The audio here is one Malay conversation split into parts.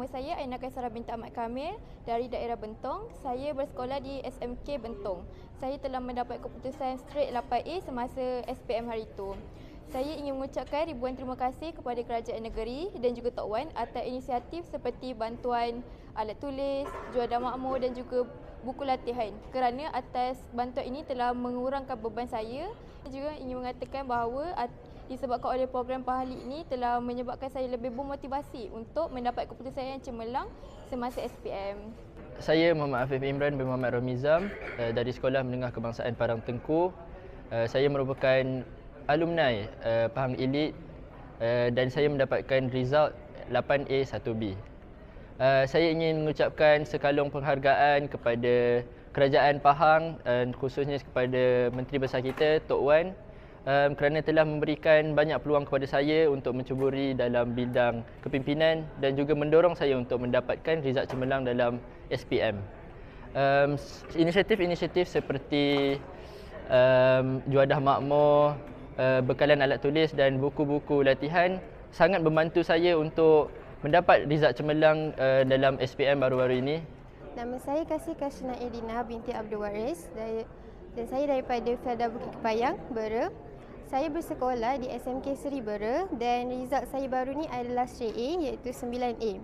saya Aina Kaisara binti Ahmad Kamil dari daerah Bentong. Saya bersekolah di SMK Bentong. Saya telah mendapat keputusan straight 8A semasa SPM hari itu. Saya ingin mengucapkan ribuan terima kasih kepada kerajaan negeri dan juga Tok Wan atas inisiatif seperti bantuan alat tulis, juadah makmur dan juga buku latihan. Kerana atas bantuan ini telah mengurangkan beban saya. Saya juga ingin mengatakan bahawa disebabkan oleh program Pahali ini telah menyebabkan saya lebih bermotivasi untuk mendapat keputusan yang cemerlang semasa SPM. Saya Muhammad Afif Imran bin Muhammad Romizam dari Sekolah Menengah Kebangsaan Parang Tengku. Saya merupakan alumni Pahang Elite dan saya mendapatkan result 8A 1B. Saya ingin mengucapkan sekalung penghargaan kepada Kerajaan Pahang dan khususnya kepada Menteri Besar kita, Tok Wan, kerana telah memberikan banyak peluang kepada saya untuk mencuburi dalam bidang kepimpinan dan juga mendorong saya untuk mendapatkan result cemerlang dalam SPM. Inisiatif-inisiatif seperti juadah makmur, bekalan alat tulis dan buku-buku latihan sangat membantu saya untuk mendapat result cemerlang dalam SPM baru-baru ini. Nama saya Kasih Kashna Edina binti Abdul Waris dan saya daripada Felda Bukit Kepayang, Bera. Saya bersekolah di SMK Seri Bera dan result saya baru ni adalah straight A iaitu 9A.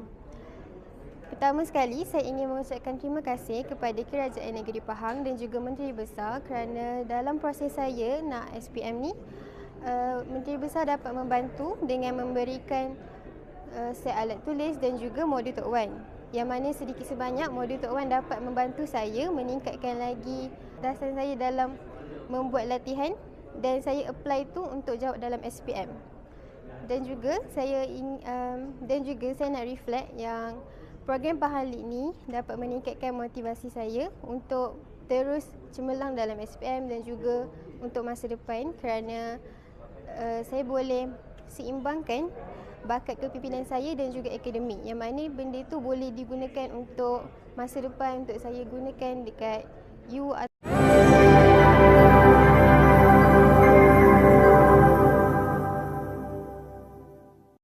Pertama sekali saya ingin mengucapkan terima kasih kepada Kerajaan Negeri Pahang dan juga Menteri Besar kerana dalam proses saya nak SPM ni Menteri Besar dapat membantu dengan memberikan set alat tulis dan juga modul Tok Wan. Yang mana sedikit sebanyak modul Tok Wan dapat membantu saya meningkatkan lagi dasar saya dalam membuat latihan dan saya apply tu untuk jawab dalam SPM. Dan juga saya nak reflect yang program Pahali ni dapat meningkatkan motivasi saya untuk terus cemerlang dalam SPM dan juga untuk masa depan kerana saya boleh seimbangkan bakat kepimpinan saya dan juga akademik, yang mana benda itu boleh digunakan untuk masa depan, untuk saya gunakan dekat U